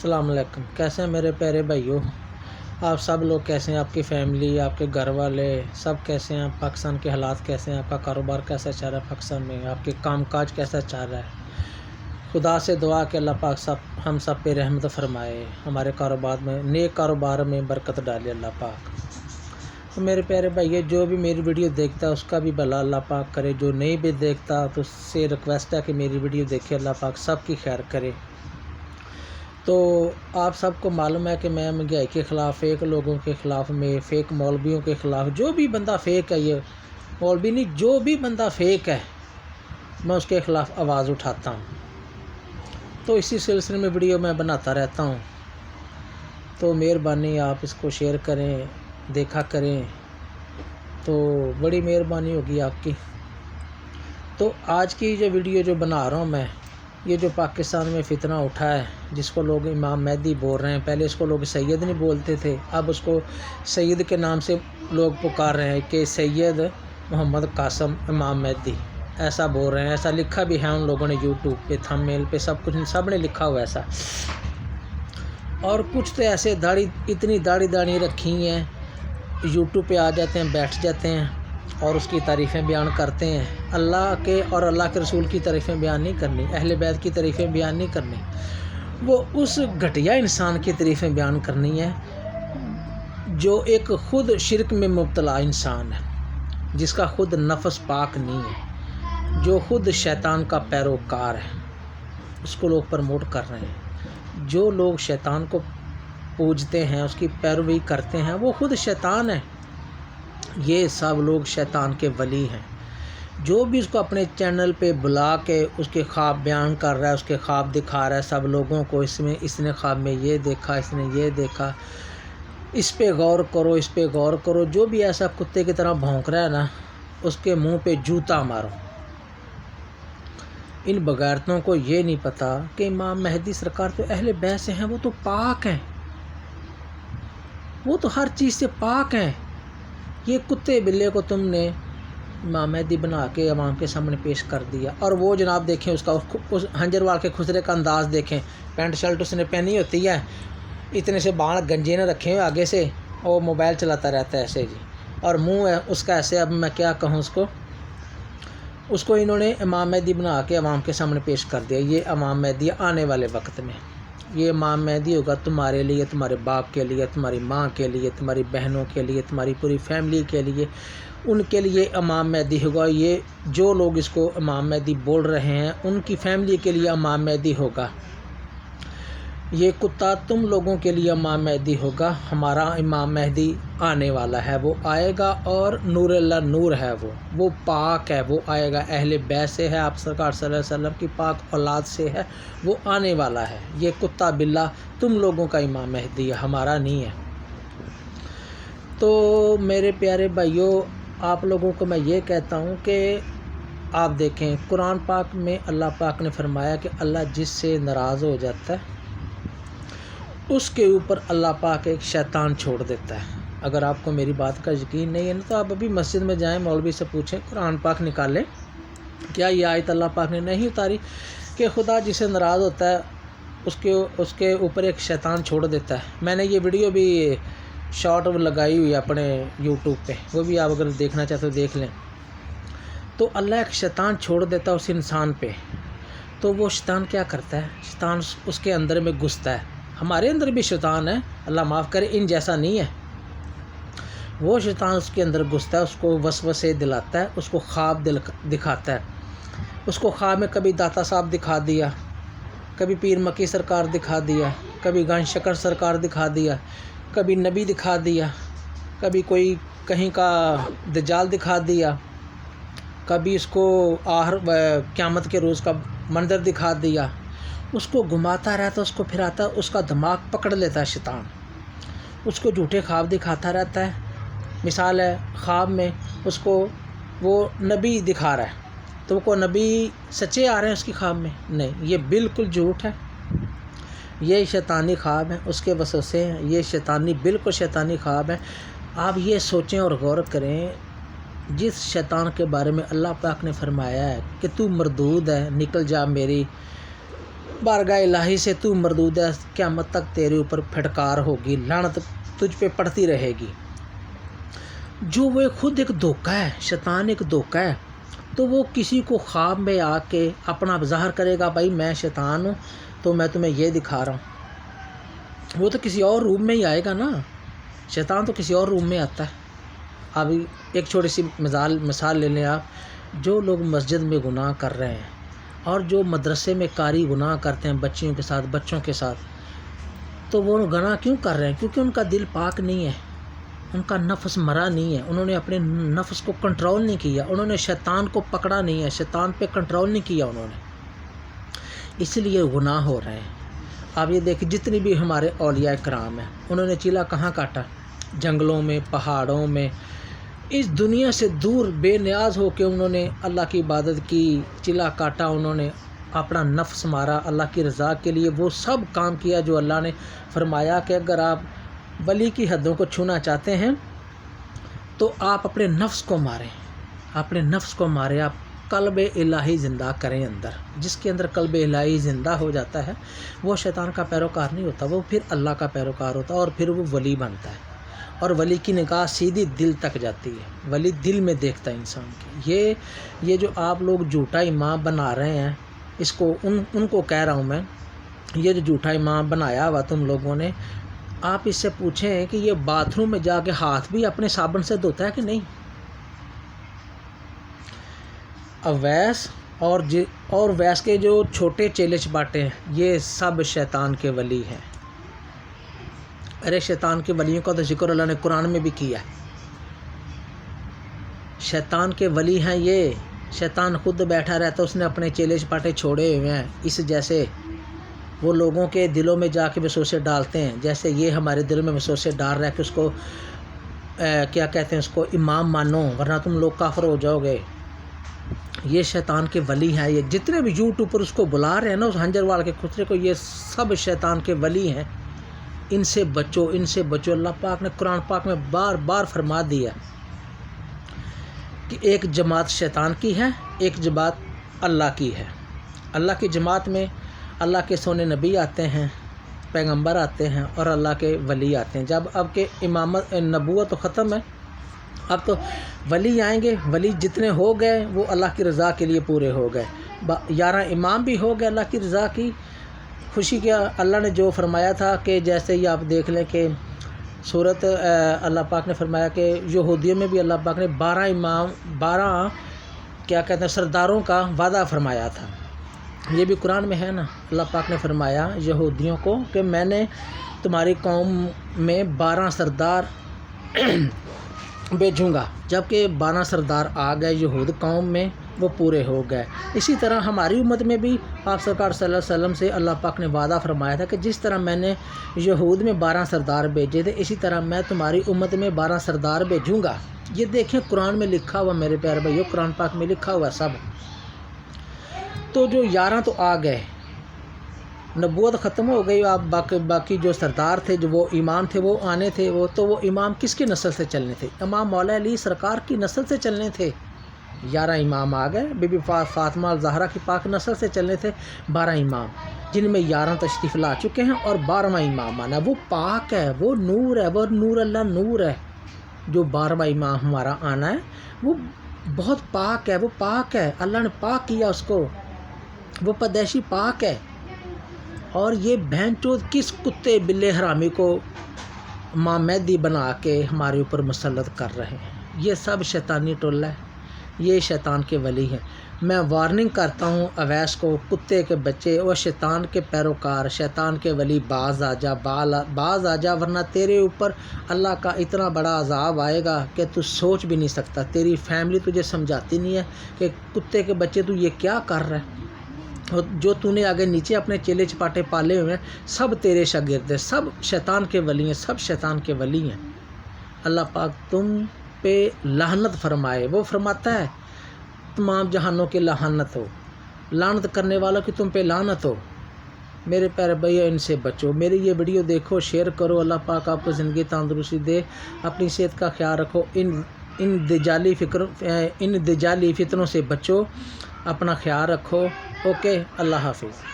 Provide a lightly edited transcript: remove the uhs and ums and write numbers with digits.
السلام علیکم۔ کیسے ہیں میرے پیارے بھائیوں؟ آپ سب لوگ کیسے ہیں؟ آپ کی فیملی، آپ کے گھر والے سب کیسے ہیں؟ پاکستان کے حالات کیسے ہیں؟ آپ کا کاروبار کیسا چل رہا ہے پاکستان میں؟ آپ کے کام کاج کیسا چل رہا ہے؟ خدا سے دعا کہ اللہ پاک ہم سب پہ رحمت فرمائے، ہمارے کاروبار میں، نیک کاروبار میں برکت ڈالے اللہ پاک۔ تو میرے پیارے بھائیوں، جو بھی میری ویڈیو دیکھتا ہے اس کا بھی بھلا اللہ پاک کرے، جو نہیں بھی دیکھتا تو اس سے ریکویسٹ ہے کہ میری ویڈیو دیکھے، اللہ پاک سب کی خیر کرے۔ تو آپ سب کو معلوم ہے کہ میں مہنگائی کے خلاف، فیک لوگوں کے خلاف، میں فیک مولویوں کے خلاف، جو بھی بندہ فیک ہے، یہ مولوی نہیں، جو بھی بندہ فیک ہے میں اس کے خلاف آواز اٹھاتا ہوں۔ تو اسی سلسلے میں ویڈیو میں بناتا رہتا ہوں، تو مہربانی آپ اس کو شیئر کریں، دیکھا کریں، تو بڑی مہربانی ہوگی آپ کی۔ تو آج کی جو ویڈیو جو بنا رہا ہوں میں، یہ جو پاکستان میں فتنہ اٹھا ہے، جس کو لوگ امام مہدی بول رہے ہیں، پہلے اس کو لوگ سید نہیں بولتے تھے، اب اس کو سید کے نام سے لوگ پکار رہے ہیں کہ سید محمد قاسم امام مہدی، ایسا بول رہے ہیں، ایسا لکھا بھی ہے ان لوگوں نے یوٹیوب پہ، تھم میل پہ، سب نے لکھا ہوا ایسا۔ اور کچھ تو ایسے اتنی داڑھی رکھی ہیں، یوٹیوب پہ آ جاتے ہیں، بیٹھ جاتے ہیں اور اس کی تعریفیں بیان کرتے ہیں۔ اللہ کے اور اللہ کے رسول کی تعریفیں بیان نہیں کرنی، اہل بیت کی تعریفیں بیان نہیں کرنی، وہ اس گھٹیا انسان کی تعریفیں بیان کرنی ہے جو ایک خود شرک میں مبتلا انسان ہے، جس کا خود نفس پاک نہیں ہے، جو خود شیطان کا پیروکار ہے، اس کو لوگ پروموٹ کر رہے ہیں۔ جو لوگ شیطان کو پوجتے ہیں، اس کی پیروی کرتے ہیں، وہ خود شیطان ہے۔ یہ سب لوگ شیطان کے ولی ہیں۔ جو بھی اس کو اپنے چینل پہ بلا کے اس کے خواب بیان کر رہا ہے، اس کے خواب دکھا رہا ہے سب لوگوں کو، اس نے خواب میں یہ دیکھا، اس نے یہ دیکھا، اس پہ غور کرو، اس پہ غور کرو، جو بھی ایسا کتے کی طرح بھونک رہا ہے نا، اس کے منہ پہ جوتا مارو۔ ان بغیرتوں کو یہ نہیں پتہ کہ امام مہدی سرکار تو اہل بیت سے ہیں، وہ تو پاک ہیں، وہ تو ہر چیز سے پاک ہیں۔ یہ کتے بلے کو تم نے امام مہدی بنا کے عوام کے سامنے پیش کر دیا، اور وہ جناب دیکھیں اس ہنجر وال کے خسرے کا انداز دیکھیں، پینٹ شرٹ اس نے پہنی ہوتی ہے، اتنے سے بال گنجے نے رکھے ہوئے آگے سے، اور موبائل چلاتا رہتا ہے ایسے جی، اور منہ ہے اس کا ایسے، اب میں کیا کہوں اس کو انہوں نے امام مہدی بنا کے عوام کے سامنے پیش کر دیا۔ یہ امام مہدی آنے والے وقت میں، یہ امام مہدی ہوگا تمہارے لیے، تمہارے باپ کے لیے، تمہاری ماں کے لیے، تمہاری بہنوں کے لیے، تمہاری پوری فیملی کے لیے، ان کے لیے امام مہدی ہوگا۔ یہ جو لوگ اس کو امام مہدی بول رہے ہیں، ان کی فیملی کے لیے امام مہدی ہوگا۔ یہ کتا تم لوگوں کے لیے امام مہدی ہوگا۔ ہمارا امام مہدی آنے والا ہے، وہ آئے گا، اور نور اللہ نور ہے، وہ پاک ہے، وہ آئے گا، اہل بیت سے ہے، آپ سرکار صلی اللہ علیہ وسلم کی پاک اولاد سے ہے، وہ آنے والا ہے۔ یہ کتا بلا تم لوگوں کا امام مہدی ہے، ہمارا نہیں ہے۔ تو میرے پیارے بھائیوں، آپ لوگوں کو میں یہ کہتا ہوں کہ آپ دیکھیں، قرآن پاک میں اللہ پاک نے فرمایا کہ اللہ جس سے ناراض ہو جاتا ہے اس کے اوپر اللہ پاک ایک شیطان چھوڑ دیتا ہے۔ اگر آپ کو میری بات کا یقین نہیں ہے نا، تو آپ ابھی مسجد میں جائیں، مولوی سے پوچھیں، قرآن پاک نکالیں، کیا یہ آیت اللہ پاک نے نہیں اتاری کہ خدا جسے ناراض ہوتا ہے اس کے اوپر ایک شیطان چھوڑ دیتا ہے؟ میں نے یہ ویڈیو بھی شارٹ لگائی ہوئی ہے اپنے یوٹیوب پہ، وہ بھی آپ اگر دیکھنا چاہتے ہو دیکھ لیں۔ تو اللہ ایک شیطان چھوڑ دیتا ہے اس انسان پہ، تو وہ شیطان کیا کرتا ہے؟ شیطان اس کے اندر میں گھستا ہے۔ ہمارے اندر بھی شیطان ہے، اللہ معاف کرے، ان جیسا نہیں ہے۔ وہ شیطان اس کے اندر گھستا ہے، اس کو وسوسے دلاتا ہے، اس کو خواب دکھاتا ہے، اس کو خواب میں کبھی داتا صاحب دکھا دیا، کبھی پیر مکی سرکار دکھا دیا، کبھی گنج شکر سرکار دکھا دیا، کبھی نبی دکھا دیا، کبھی کوئی کہیں کا دجال دکھا دیا، کبھی اس کو قیامت کے روز کا منظر دکھا دیا، اس کو گھماتا رہتا، اس کو پھراتا، اس کا دماغ پکڑ لیتا ہے شیطان، اس کو جھوٹے خواب دکھاتا رہتا ہے۔ مثال ہے، خواب میں اس کو وہ نبی دکھا رہا ہے، تو وہ نبی سچے آ رہے ہیں اس کی خواب میں؟ نہیں، یہ بالکل جھوٹ ہے، یہ شیطانی خواب ہے، اس کے وسوسے ہیں، یہ بالکل شیطانی خواب ہے۔ آپ یہ سوچیں اور غور کریں، جس شیطان کے بارے میں اللہ پاک نے فرمایا ہے کہ تو مردود ہے، نکل جا میری बारगाह इलाही से तू मरदूद है, क़यामत तक तेरे ऊपर फटकार होगी, लानत तुझ पे पड़ती रहेगी। जो वो खुद एक धोखा है, शैतान एक धोखा है, तो वो किसी को ख्वाब में आके अपना ज़ाहिर करेगा, भाई मैं शैतान हूँ तो मैं तुम्हें ये दिखा रहा हूँ। वो तो किसी और रूप में ही आएगा ना, शैतान तो किसी और रूप में आता है। अभी एक छोटी सी मिसाल ले लें आप, जो लोग मस्जिद में गुनाह कर रहे हैं और जो मदरसे में कारी गुनाह करते हैं बच्चियों के साथ, बच्चों के साथ, तो वो गुनाह क्यों कर रहे हैं? क्योंकि उनका दिल पाक नहीं है, उनका नफ्स मरा नहीं है, उन्होंने अपने नफ्स को कंट्रोल नहीं किया, उन्होंने शैतान को पकड़ा नहीं है, शैतान पे कंट्रोल नहीं किया उन्होंने, इसलिए गुनाह हो रहे हैं। आप ये देखिए, जितनी भी हमारे औलिया कराम हैं, उन्होंने चीला कहाँ काटा? जंगलों में, पहाड़ों में, इस दुनिया से दूर बेनियाज होकर उन्होंने अल्लाह की इबादत की, चिल्ला काटा, उन्होंने अपना नफ्स मारा अल्लाह की रज़ा के लिए। वो सब काम किया जो अल्लाह ने फरमाया कि अगर आप वली की हदों को छूना चाहते हैं तो आप अपने नफ्स को मारें, अपने नफ्स को मारें, आप कल्ब इलाही ज़िंदा करें अंदर। जिसके अंदर कल्ब इलाही ज़िंदा हो जाता है वो शैतान का पैरोकार नहीं होता, वो फिर अल्लाह का पैरोकार होता है और फिर वो वली बनता है। और वली की निगाह सीधी दिल तक जाती है, वली दिल में देखता है इंसान के। ये जो आप लोग झूठा इमाम बना रहे हैं, इसको उनको कह रहा हूँ मैं, ये जो झूठा इमाम बनाया हुआ तुम लोगों ने, आप इससे पूछें कि ये बाथरूम में जाके हाथ भी अपने साबुन से धोता है कि नहीं? अवैस और वैस के जो छोटे चेले चपाटे हैं, ये सब शैतान के वली हैं। अरे शैतान के वलियों का तो जिक्र अल्लाह ने कुरान में भी किया है। शैतान के वली हैं ये, शैतान खुद बैठा रहता है, उसने अपने चेले चपाटे छोड़े हुए हैं। इस जैसे वो लोगों के दिलों में जाके वसवसे डालते हैं, जैसे ये हमारे दिल में वसवसे डाल रहा है कि उसको क्या कहते हैं, उसको इमाम मानो वरना तुम लोग काफिर हो जाओगे। ये शैतान के वली हैं। ये जितने भी यूट्यूब पर उसको बुला रहे हैं ना, उस हंजरवाल के खुसरे को, ये सब शैतान के वली हैं। इनसे बचो, इनसे बचो। अल्लाह पाक ने कुरान पाक में बार बार फरमा दिया कि एक जमात शैतान की है, एक जमात अल्लाह की है। अल्लाह की जमात में अल्लाह के सोने नबी आते हैं, पैगंबर आते हैं और अल्लाह के वली आते हैं। जब अब के इमामत नबूवत तो ख़त्म है, अब तो वली आएंगे। वली जितने हो गए वो अल्लाह की रज़ा के लिए पूरे हो गए। 11 इमाम भी हो गए अल्लाह की रज़ा की खुशी के। अल्लाह ने जो फरमाया था कि जैसे ही आप देख लें कि सूरत अल्लाह पाक ने फरमाया कि यहूदियों में भी अल्लाह पाक ने 12 क्या कहते हैं सरदारों का वादा फरमाया था। ये भी कुरान में है ना। अल्लाह पाक ने फरमाया यहूदियों को कि मैंने तुम्हारी कौम में 12 सरदार भेजूँगा। जबकि 12 सरदार आ गए यहूद कौम में, वो पूरे हो गए। इसी तरह हमारी उम्मत में भी आप सरकार सल्लल्लाहु अलैहि वसल्लम से अल्लाह पाक ने वादा फरमाया था कि जिस तरह मैंने यहूद में 12 सरदार भेजे थे, इसी तरह मैं तुम्हारी उम्मत में 12 सरदार भेजूँगा। ये देखें कुरान में लिखा हुआ मेरे प्यारे भाइयों, कुरान पाक में लिखा हुआ सब। तो जो 11 तो आ गए, नबूवत ख़त्म हो गई। आप बाकी जो सरदार थे, जो वो इमाम थे, वो आने थे। वो इमाम किसकी नस्ल से चलने थे? इमाम मौला अली सरकार की नस्ल से चलने थे। 11 इमाम आ गए, बीबी फातिमा ज़हरा की पाक नस्ल से चलने थे 12 इमाम, जिनमें 11 तशरीफ़ ला चुके हैं और 12वां इमाम आना। वो पाक है, वो नूर है, वो नूर अल्लाह नूर है। जो 12वां इमाम हमारा आना है वो बहुत पाक है, वो पाक है, अल्लाह ने पाक किया उसको, वो पैदाइशी पाक है। और ये बहनचोद किस कुत्ते बिल्ले हरामी को माँ मेहदी बना के हमारे ऊपर मुसल्लत कर रहे हैं? ये सब शैतानी टोला है, ये शैतान के वली हैं। मैं वार्निंग करता हूँ अवैस को, कुत्ते के बच्चे और शैतान के पैरोकार, शैतान के वली, बाज आ जा, वरना तेरे ऊपर अल्लाह का इतना बड़ा अजाब आएगा कि तू सोच भी नहीं सकता। तेरी फैमिली तुझे समझाती नहीं है कि कुत्ते के बच्चे तू ये क्या कर रहा है। जो तूने आगे नीचे अपने चेले चपाटे पाले हुए हैं, सब तेरे शागिर्द हैं, सब शैतान के वली हैं, सब शैतान के वली हैं। अल्लाह पाक तुम पे लानत फरमाए। वो फरमाता है तमाम जहानों की लानत हो, लानत करने वालों की तुम पे लानत हो। मेरे प्यारे भैया, इनसे बचो। मेरी ये वीडियो देखो, शेयर करो। अल्लाह पाक आपको ज़िंदगी तंदुरुस्ती दे। अपनी सेहत का ख्याल रखो। इन दिजाली फितरों से बचो, अपना ख्याल रखो। ओके, अल्लाह हाफिज़।